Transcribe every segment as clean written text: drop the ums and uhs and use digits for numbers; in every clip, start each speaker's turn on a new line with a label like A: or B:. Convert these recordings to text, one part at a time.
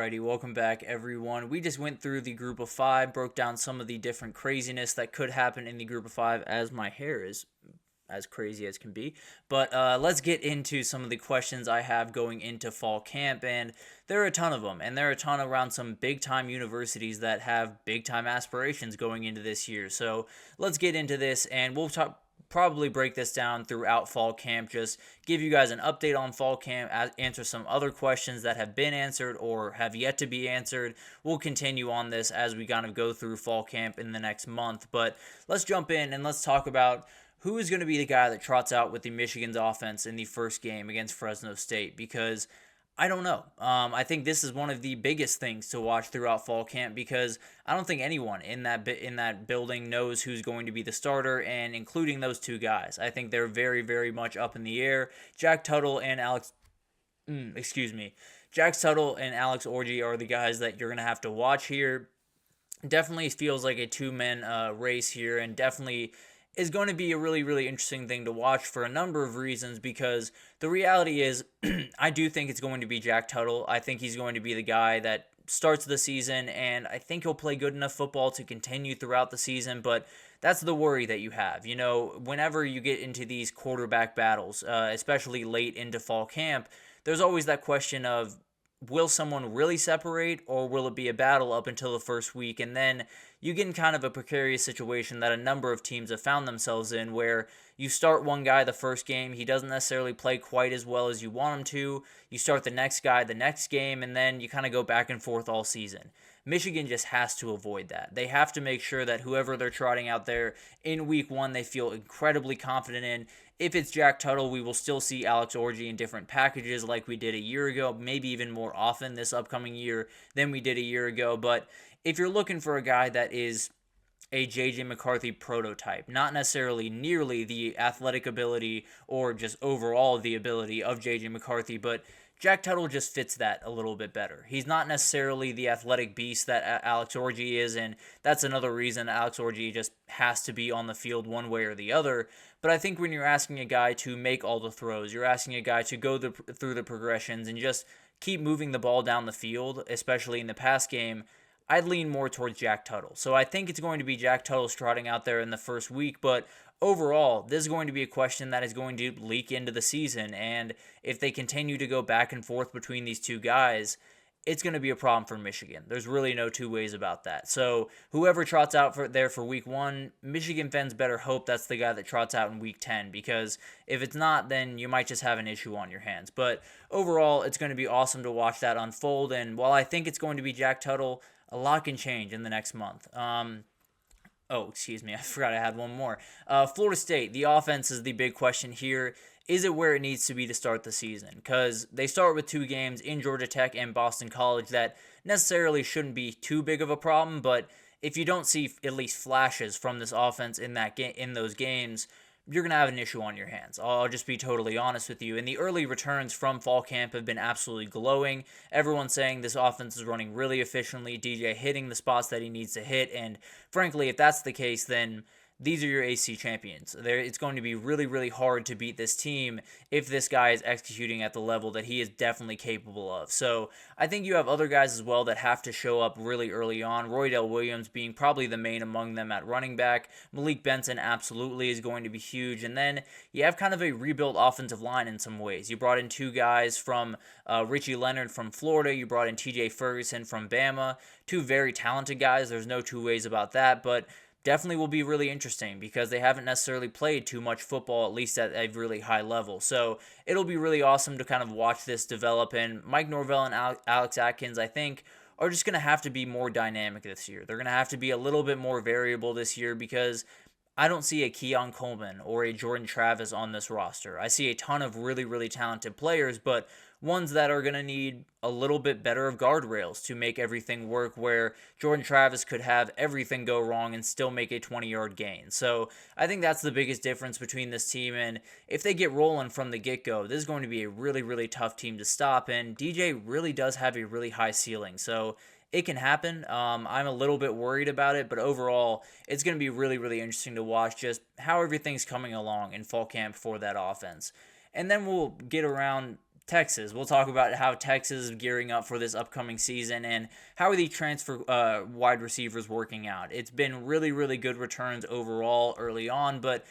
A: Alrighty, welcome back everyone. We just went through the group of five, broke down some of the different craziness that could happen in the group of five as my hair is as crazy as can be. But let's get into some of the questions I have going into fall camp, and there are a ton of them, and there are a ton around some big-time universities that have big-time aspirations going into this year. So let's get into this, and we'll probably break this down throughout fall camp, just give you guys an update on fall camp, answer some other questions that have been answered or have yet to be answered. We'll continue on this as we kind of go through fall camp in the next month, but let's jump in and let's talk about who is going to be the guy that trots out with the Michigan's offense in the first game against Fresno State, because I don't know. I think this is one of the biggest things to watch throughout fall camp, because I don't think anyone in that building knows who's going to be the starter, and including those two guys, I think they're very, very much up in the air. Jack Tuttle and Alex Orji are the guys that you're gonna have to watch here. Definitely feels like a two-man race here, and definitely is going to be a really, really interesting thing to watch for a number of reasons, because the reality is I do think it's going to be Jack Tuttle. I think he's going to be the guy that starts the season, and I think he'll play good enough football to continue throughout the season, but that's the worry that you have. You know, whenever you get into these quarterback battles, especially late into fall camp, there's always that question of, will someone really separate, or will it be a battle up until the first week? And then you get in kind of a precarious situation that a number of teams have found themselves in, where you start one guy the first game, he doesn't necessarily play quite as well as you want him to. You start the next guy the next game, and then you kind of go back and forth all season. Michigan just has to avoid that. They have to make sure that whoever they're trotting out there in week one, they feel incredibly confident in. If it's Jack Tuttle, we will still see Alex Orji in different packages like we did a year ago, maybe even more often this upcoming year than we did a year ago. But if you're looking for a guy that is a J.J. McCarthy prototype, not necessarily nearly the athletic ability or just overall the ability of J.J. McCarthy, but Jack Tuttle just fits that a little bit better. He's not necessarily the athletic beast that Alex Orji is, and that's another reason Alex Orji just has to be on the field one way or the other. But I think when you're asking a guy to make all the throws, you're asking a guy to go through the progressions and just keep moving the ball down the field, especially in the pass game, I'd lean more towards Jack Tuttle. So I think it's going to be Jack Tuttle trotting out there in the first week, but overall, this is going to be a question that is going to leak into the season, and if they continue to go back and forth between these two guys, it's going to be a problem for Michigan. There's really no two ways about that. So whoever trots out for week one, Michigan fans better hope that's the guy that trots out in week 10, because if it's not, then you might just have an issue on your hands. But overall, it's going to be awesome to watch that unfold, and while I think it's going to be Jack Tuttle, a lot can change in the next month. Excuse me, I forgot I had one more. Florida State, the offense is the big question here. Is it where it needs to be to start the season? Because they start with two games in Georgia Tech and Boston College that necessarily shouldn't be too big of a problem, but if you don't see at least flashes from this offense in those games, you're going to have an issue on your hands. I'll just be totally honest with you. And the early returns from fall camp have been absolutely glowing. Everyone's saying this offense is running really efficiently, DJ hitting the spots that he needs to hit. And frankly, if that's the case, then these are your AC champions. It's going to be really, really hard to beat this team if this guy is executing at the level that he is definitely capable of. So I think you have other guys as well that have to show up really early on. Roydell Williams being probably the main among them at running back. Malik Benson absolutely is going to be huge. And then you have kind of a rebuilt offensive line in some ways. You brought in two guys from Richie Leonard from Florida. You brought in TJ Ferguson from Bama. Two very talented guys. There's no two ways about that. But definitely will be really interesting because they haven't necessarily played too much football, at least at a really high level. So it'll be really awesome to kind of watch this develop. And Mike Norvell and Alex Atkins, I think, are just going to have to be more dynamic this year. They're going to have to be a little bit more variable this year, because I don't see a Keon Coleman or a Jordan Travis on this roster. I see a ton of really, really talented players, but ones that are going to need a little bit better of guardrails to make everything work, where Jordan Travis could have everything go wrong and still make a 20-yard gain. So I think that's the biggest difference between this team, and if they get rolling from the get-go, this is going to be a really, really tough team to stop, and DJ really does have a really high ceiling. So it can happen. I'm a little bit worried about it, but overall, it's going to be really, really interesting to watch just how everything's coming along in fall camp for that offense. And then we'll get around Texas. We'll talk about how Texas is gearing up for this upcoming season and how are the transfer wide receivers working out. It's been really, really good returns overall early on, but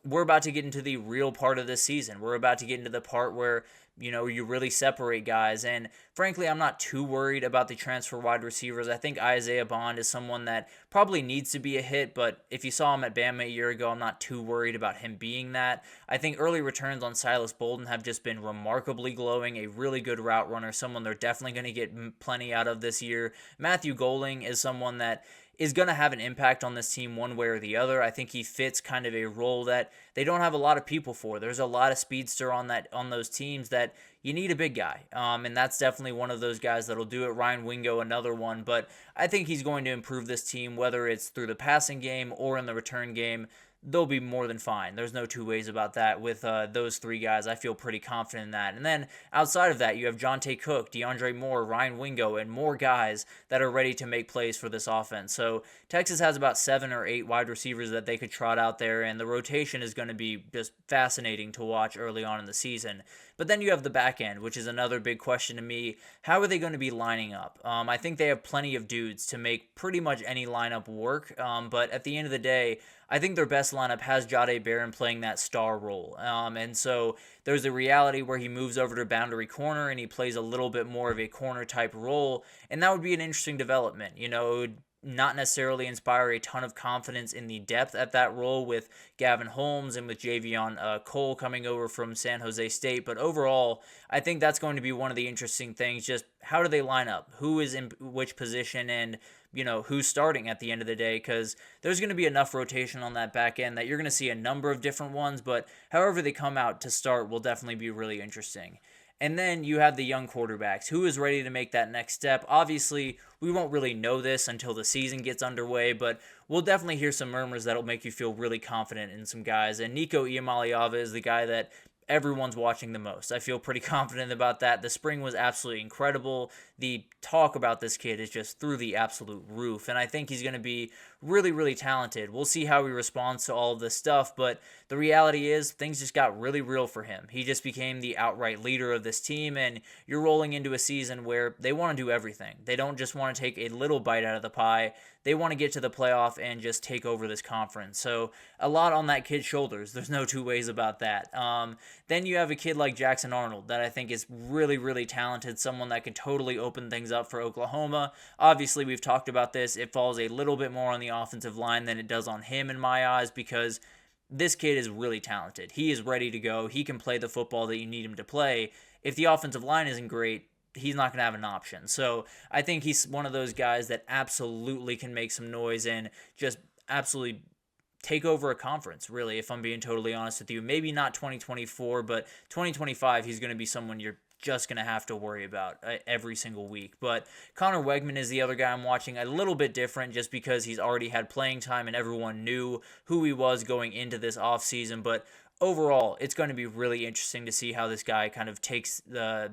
A: we're about to get into the real part of this season. We're about to get into the part where, you really separate guys. And frankly, I'm not too worried about the transfer wide receivers. I think Isaiah Bond is someone that probably needs to be a hit, but if you saw him at Bama a year ago, I'm not too worried about him being that. I think early returns on Silas Bolden have just been remarkably glowing, a really good route runner, someone they're definitely going to get plenty out of this year. Matthew Golding is someone that is going to have an impact on this team one way or the other. I think he fits kind of a role that they don't have a lot of people for. There's a lot of speedster on those teams that you need a big guy. And that's definitely one of those guys that'll do it. Ryan Wingo, another one. But I think he's going to improve this team, whether it's through the passing game or in the return game. They'll be more than fine. There's no two ways about that with those three guys. I feel pretty confident in that. And then outside of that, you have Jonte Cook, DeAndre Moore, Ryan Wingo, and more guys that are ready to make plays for this offense. So Texas has about 7 or 8 wide receivers that they could trot out there, and the rotation is going to be just fascinating to watch early on in the season. But then you have the back end, which is another big question to me. How are they going to be lining up? I think they have plenty of dudes to make pretty much any lineup work. But at the end of the day, I think their best lineup has Jahdae Barron playing that star role. And so there's a reality where he moves over to boundary corner and he plays a little bit more of a corner type role. And that would be an interesting development. It would not necessarily inspire a ton of confidence in the depth at that role with Gavin Holmes and with Javion Cole coming over from San Jose State. But overall, I think that's going to be one of the interesting things. Just how do they line up? Who is in which position and, who's starting at the end of the day? Because there's going to be enough rotation on that back end that you're going to see a number of different ones. But however they come out to start will definitely be really interesting. And then you have the young quarterbacks. Who is ready to make that next step? Obviously, we won't really know this until the season gets underway, but we'll definitely hear some murmurs that'll make you feel really confident in some guys. And Nico Iamaleava is the guy that everyone's watching the most. I feel pretty confident about that. The spring was absolutely incredible. The talk about this kid is just through the absolute roof, and I think he's going to be really, really talented. We'll see how he responds to all of this stuff, but the reality is things just got really real for him. He just became the outright leader of this team, and you're rolling into a season where they want to do everything. They don't just want to take a little bite out of the pie. They want to get to the playoff and just take over this conference. So a lot on that kid's shoulders. There's no two ways about that. Then you have a kid like Jackson Arnold that I think is really, really talented, someone that could totally open things up for Oklahoma. Obviously, we've talked about this. It falls a little bit more on the offensive line than it does on him in my eyes because this kid is really talented. He is ready to go. He can play the football that you need him to play. If the offensive line isn't great, he's not going to have an option. So I think he's one of those guys that absolutely can make some noise and just absolutely take over a conference, really, if I'm being totally honest with you. Maybe not 2024, but 2025, he's going to be someone you're just going to have to worry about every single week. But Connor Wegman is the other guy I'm watching, a little bit different just because he's already had playing time and everyone knew who he was going into this offseason. But overall, it's going to be really interesting to see how this guy kind of takes the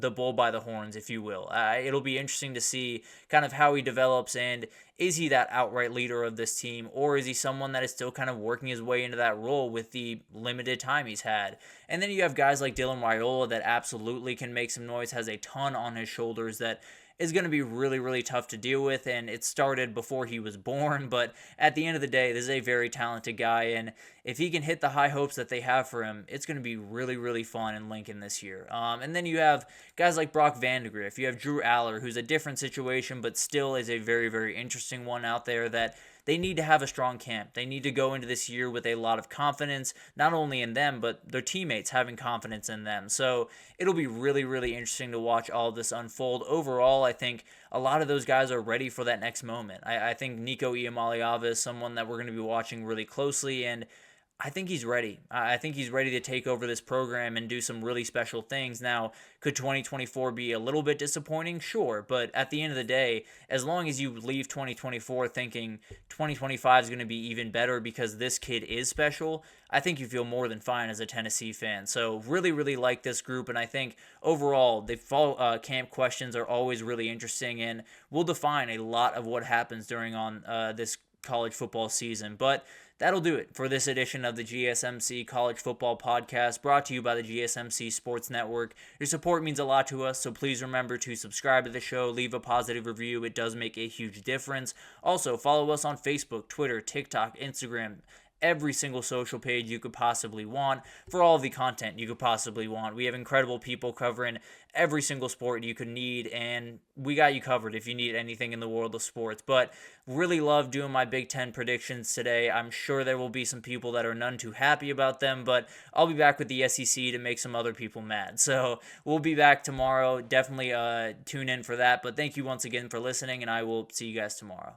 A: bull by the horns, if you will. It'll be interesting to see kind of how he develops, and is he that outright leader of this team, or is he someone that is still kind of working his way into that role with the limited time he's had? And then you have guys like Dylan Raiola that absolutely can make some noise, has a ton on his shoulders that is going to be really, really tough to deal with, and it started before he was born, but at the end of the day, this is a very talented guy, and if he can hit the high hopes that they have for him, it's going to be really, really fun in Lincoln this year. And then you have guys like Brock Vandegrift, you have Drew Aller, who's a different situation, but still is a very, very interesting one out there that they need to have a strong camp. They need to go into this year with a lot of confidence, not only in them, but their teammates having confidence in them. So it'll be really, really interesting to watch all of this unfold. Overall, I think a lot of those guys are ready for that next moment. I think Nico Iamaleava is someone that we're going to be watching really closely, and I think he's ready. I think he's ready to take over this program and do some really special things. Now, could 2024 be a little bit disappointing? Sure, but at the end of the day, as long as you leave 2024 thinking 2025 is going to be even better because this kid is special, I think you feel more than fine as a Tennessee fan. So really, really like this group, and I think overall the fall camp questions are always really interesting and will define a lot of what happens during this college football season. But that'll do it for this edition of the GSMC College Football Podcast, brought to you by the GSMC Sports Network. Your support means a lot to us, so please remember to subscribe to the show, leave a positive review. It does make a huge difference. Also, follow us on Facebook, Twitter, TikTok, Instagram, every single social page you could possibly want for all of the content you could possibly want. We have incredible people covering every single sport you could need, and we got you covered if you need anything in the world of sports. But really love doing my Big Ten predictions today. I'm sure there will be some people that are none too happy about them, but I'll be back with the SEC to make some other people mad. So we'll be back tomorrow. Definitely tune in for that. But thank you once again for listening, and I will see you guys tomorrow.